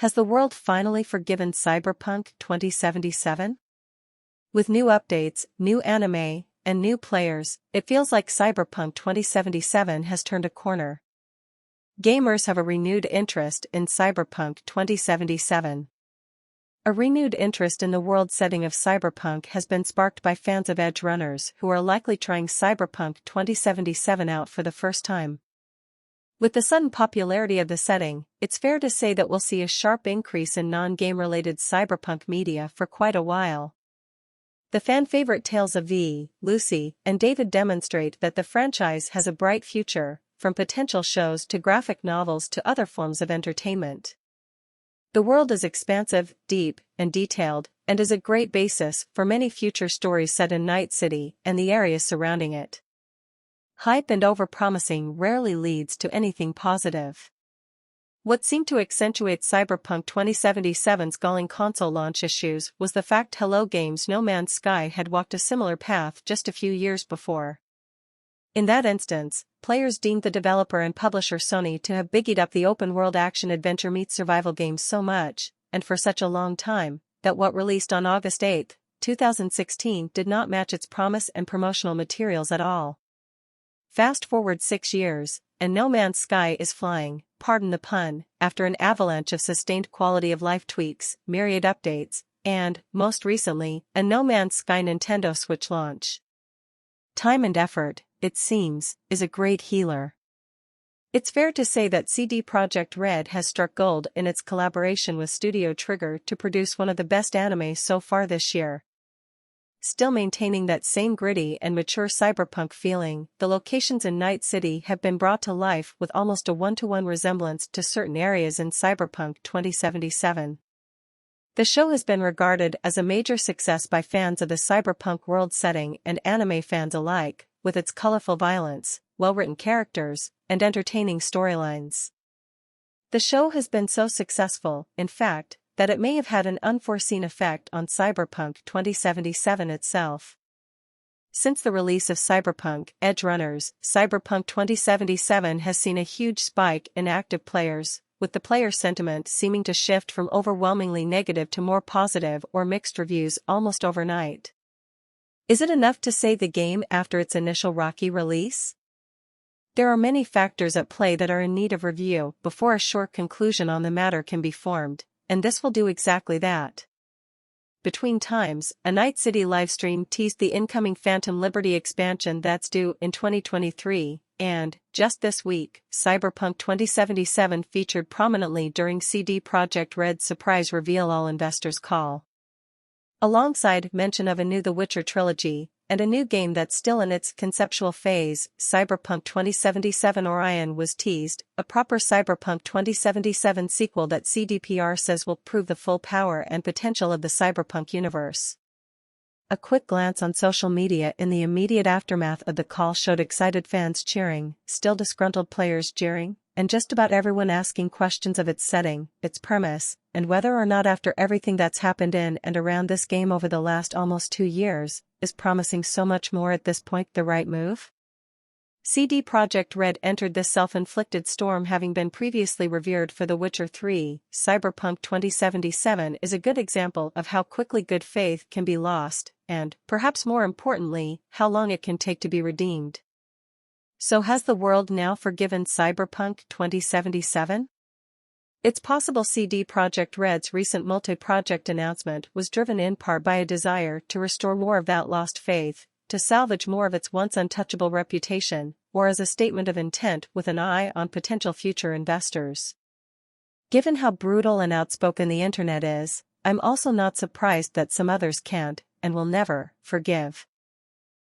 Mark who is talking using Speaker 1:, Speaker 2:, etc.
Speaker 1: Has the world finally forgiven Cyberpunk 2077? With new updates, new anime, and new players, it feels like Cyberpunk 2077 has turned a corner. Gamers have a renewed interest in Cyberpunk 2077. A renewed interest in the world setting of Cyberpunk has been sparked by fans of Edgerunners who are likely trying Cyberpunk 2077 out for the first time. With the sudden popularity of the setting, it's fair to say that we'll see a sharp increase in non-game-related cyberpunk media for quite a while. The fan-favorite tales of V, Lucy, and David demonstrate that the franchise has a bright future, from potential shows to graphic novels to other forms of entertainment. The world is expansive, deep, and detailed, and is a great basis for many future stories set in Night City and the areas surrounding it. Hype and overpromising rarely leads to anything positive. What seemed to accentuate Cyberpunk 2077's galling console launch issues was the fact Hello Games' No Man's Sky had walked a similar path just a few years before. In that instance, players deemed the developer and publisher Sony to have biggied up the open-world action-adventure meets survival games so much, and for such a long time, that what released on August 8, 2016 did not match its promise and promotional materials at all. Fast forward 6 years, and No Man's Sky is flying, pardon the pun, after an avalanche of sustained quality-of-life tweaks, myriad updates, and, most recently, a No Man's Sky Nintendo Switch launch. Time and effort, it seems, is a great healer. It's fair to say that CD Projekt Red has struck gold in its collaboration with Studio Trigger to produce one of the best anime so far this year. Still maintaining that same gritty and mature cyberpunk feeling, the locations in Night City have been brought to life with almost a one-to-one resemblance to certain areas in Cyberpunk 2077. The show has been regarded as a major success by fans of the cyberpunk world setting and anime fans alike, with its colorful violence, well-written characters, and entertaining storylines. The show has been so successful, in fact, that it may have had an unforeseen effect on Cyberpunk 2077 itself. Since the release of Cyberpunk, Edgerunners, Cyberpunk 2077 has seen a huge spike in active players, with the player sentiment seeming to shift from overwhelmingly negative to more positive or mixed reviews almost overnight. Is it enough to say the game after its initial rocky release? There are many factors at play that are in need of review before a short conclusion on the matter can be formed, and this will do exactly that. Between times, a Night City livestream teased the incoming Phantom Liberty expansion that's due in 2023, and, just this week, Cyberpunk 2077 featured prominently during CD Projekt Red's surprise reveal all investors call. Alongside mention of a new The Witcher trilogy, and a new game that's still in its conceptual phase, Cyberpunk 2077 Orion was teased, a proper Cyberpunk 2077 sequel that CDPR says will prove the full power and potential of the Cyberpunk universe. A quick glance on social media in the immediate aftermath of the call showed excited fans cheering, still disgruntled players jeering, and just about everyone asking questions of its setting, its premise, and whether or not after everything that's happened in and around this game over the last almost 2 years, is promising so much more at this point the right move? CD Projekt Red entered this self-inflicted storm having been previously revered for The Witcher 3. Cyberpunk 2077 is a good example of how quickly good faith can be lost, and, perhaps more importantly, how long it can take to be redeemed. So has the world now forgiven Cyberpunk 2077? It's possible CD Projekt Red's recent multi-project announcement was driven in part by a desire to restore more of that lost faith, to salvage more of its once untouchable reputation, or as a statement of intent with an eye on potential future investors. Given how brutal and outspoken the internet is, I'm also not surprised that some others can't, and will never, forgive.